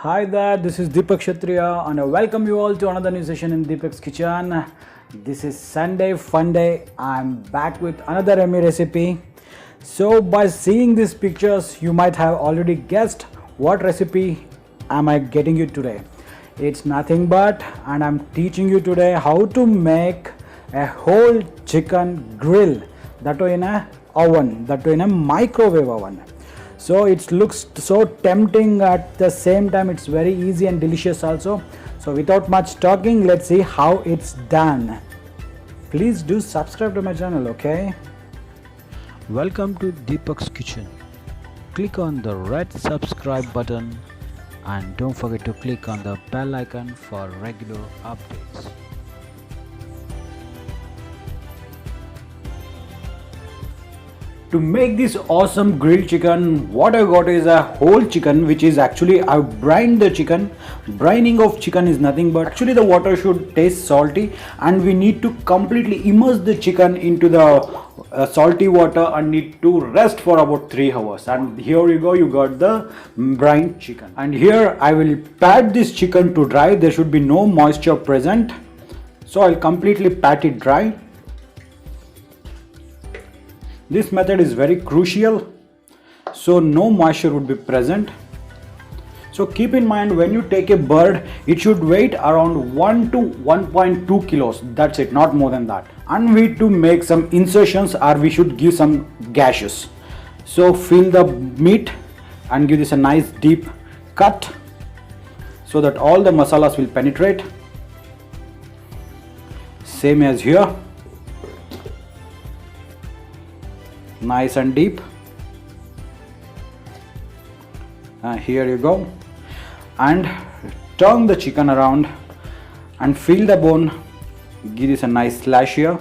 Hi there, this is Deepak Kshatriya and I welcome you all to another new session in Deepak's Kitchen. This is Sunday fun day. I'm back with another yummy recipe. So by seeing these pictures, you might have already guessed what recipe am I getting you today. It's nothing but, and I'm teaching you today how to make a whole chicken grill, that too in a oven, that too in a microwave oven. So it looks so tempting, at the same time it's very easy and delicious also. So without much talking, let's see how it's done. Please do subscribe to my channel, okay? Welcome to Deepak's Kitchen. Click on the red subscribe button and don't forget to click on the bell icon for regular updates. To make this awesome grilled chicken, what I got is a whole chicken, which is actually I brined the chicken. Brining of chicken is nothing but actually the water should taste salty, and we need to completely immerse the chicken into the salty water and need to rest for about 3 hours. And here you go, you got the brined chicken. And here I will pat this chicken to dry. There should be no moisture present, so I'll completely pat it dry. This method is very crucial, so no moisture would be present. So keep in mind, when you take a bird, it should weigh around 1 to 1.2 kilos. That's it, not more than that. And we need to make some insertions, or we should give some gashes. So fill the meat and give this a nice deep cut so that all the masalas will penetrate. Same as here. Nice and deep. Here you go, and turn the chicken around and feel the bone. Give this a nice slash here,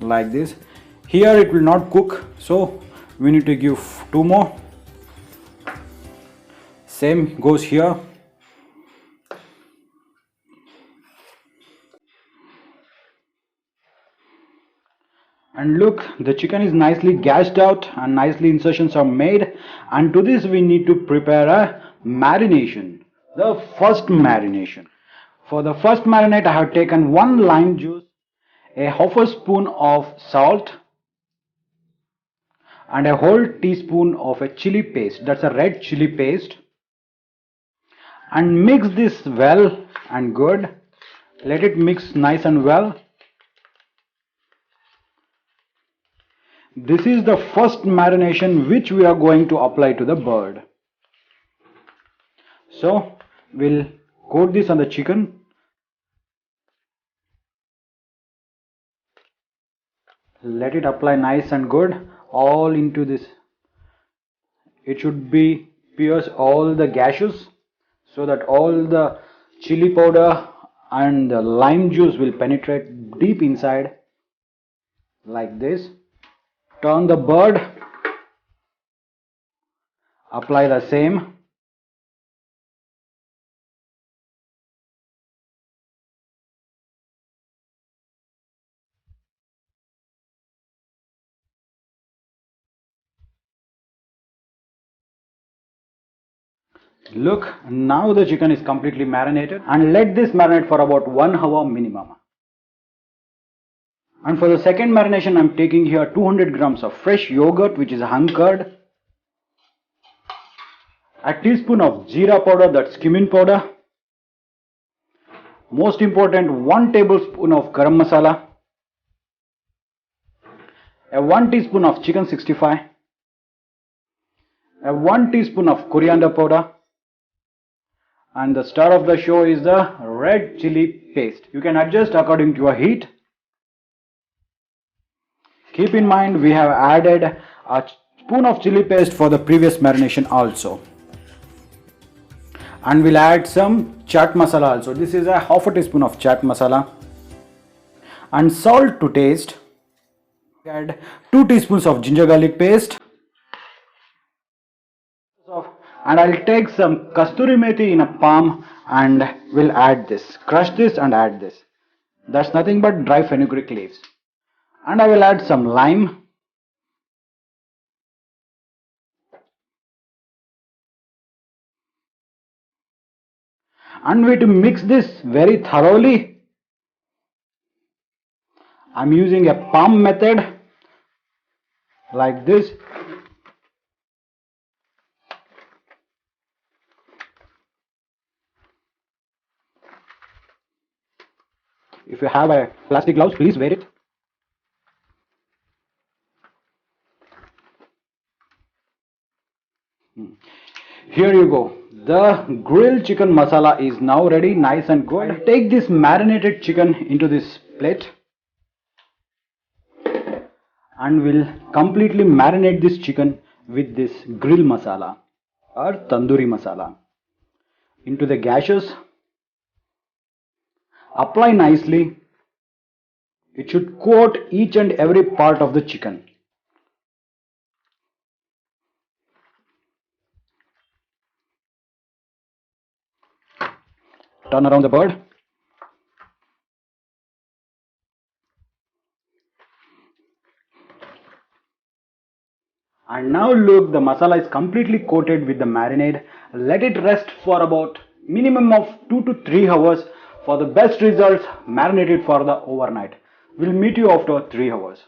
like this. Here it will not cook, so we need to give 2 more. Same goes here. And look, the chicken is nicely gashed out and nicely insertions are made. And to this we need to prepare a marination. The first marination. For the first marinade, I have taken 1 lime juice, a half a spoon of salt, and a whole teaspoon of a chili paste. That's a red chili paste. And mix this well and good. Let it mix nice and well. This is the first marination which we are going to apply to the bird. So we'll coat this on the chicken. Let it apply nice and good all into this. It should be pierce all the gashes so that all the chili powder and the lime juice will penetrate deep inside, like this. Turn the bird, apply the same. Look, now the chicken is completely marinated, and let this marinate for about 1 hour minimum. And for the second marination, I'm taking here 200 grams of fresh yogurt, which is hun-curd, a teaspoon of jeera powder, that's cumin powder, most important 1 tablespoon of garam masala, a 1 teaspoon of chicken 65, a 1 teaspoon of coriander powder, and the star of the show is the red chili paste. You can adjust according to your heat. Keep in mind, we have added a spoon of chili paste for the previous marination also. And we'll add some chaat masala also. This is a half a teaspoon of chaat masala. And salt to taste. Add 2 teaspoons of ginger garlic paste. And I'll take some kasturi methi in a palm and we'll add this. Crush this and add this. That's nothing but dry fenugreek leaves. And I will add some lime. And we to mix this very thoroughly. I'm using a palm method like this. If you have a plastic gloves, please wear it. Here you go. The grilled chicken masala is now ready, nice and good. I'll take this marinated chicken into this plate and we'll completely marinate this chicken with this grill masala or tandoori masala into the gashes. Apply nicely. It should coat each and every part of the chicken. Turn around the bird. And now look, the masala is completely coated with the marinade. Let it rest for about minimum of 2 to 3 hours. For the best results, marinate it for the overnight. We'll meet you after 3 hours.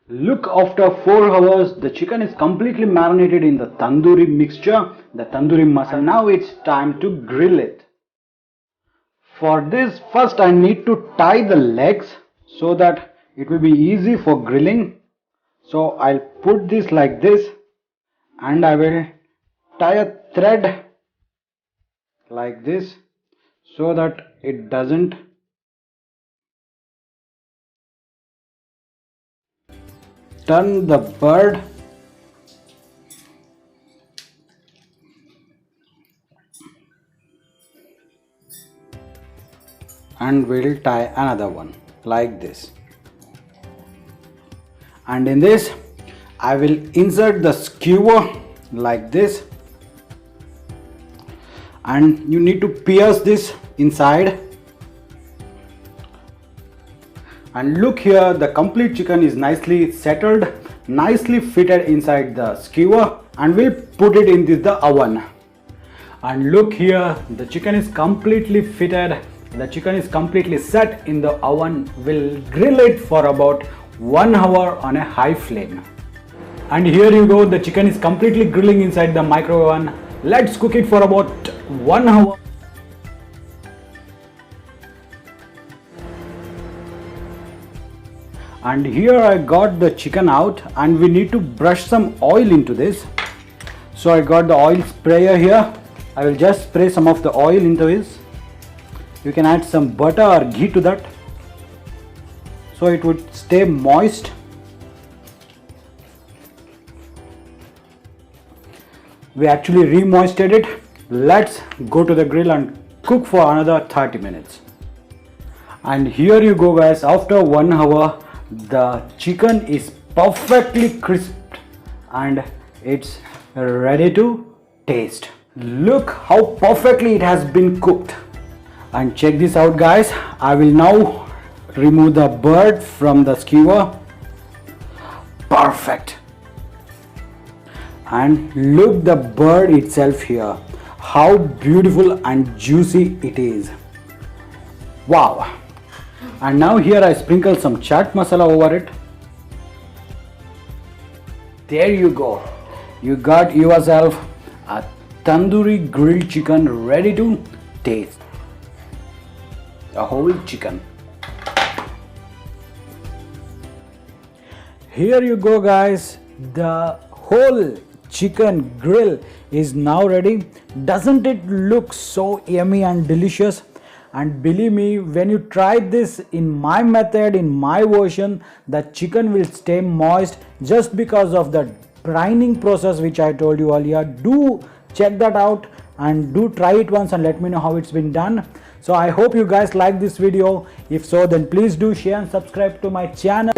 Look, after 4 hours, the chicken is completely marinated in the tandoori mixture, the tandoori masala. Now it's time to grill it. For this, first I need to tie the legs so that it will be easy for grilling. So I'll put this like this and I will tie a thread like this so that it doesn't turn the bird. And we'll tie another one like this. And in this I will insert the skewer like this, and you need to pierce this inside. And look here, the complete chicken is nicely settled, nicely fitted inside the skewer, and we'll put it in the oven. And look here, the chicken is completely fitted, the chicken is completely set in the oven. We'll grill it for about 1 hour on a high flame. And here you go, the chicken is completely grilling inside the micro oven. Let's cook it for about 1 hour. And here I got the chicken out and we need to brush some oil into this. So I got the oil sprayer here. I will just spray some of the oil into this. You can add some butter or ghee to that, so it would stay moist. We actually re-moistened it. Let's go to the grill and cook for another 30 minutes. And here you go guys, after 1 hour the chicken is perfectly crisped and it's ready to taste. Look how perfectly it has been cooked. And check this out guys, I will now remove the bird from the skewer. Perfect. And look the bird itself here, how beautiful and juicy it is. Wow. And now here I sprinkle some chaat masala over it. There you go, you got yourself a tandoori grilled chicken ready to taste. A whole chicken. Here you go guys, the whole chicken grill is now ready. Doesn't it look so yummy and delicious? And believe me, when you try this in my method, in my version, the chicken will stay moist just because of the brining process which I told you earlier. Do check that out and do try it once and let me know how it's been done. So I hope you guys like this video. If so, then please do share and subscribe to my channel,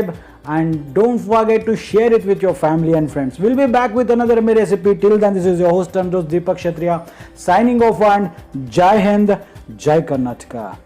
and don't forget to share it with your family and friends. We'll be back with another yummy recipe. Till then, this is your host and host Deepak Kshatriya signing off, and Jai Hind, Jai Karnataka.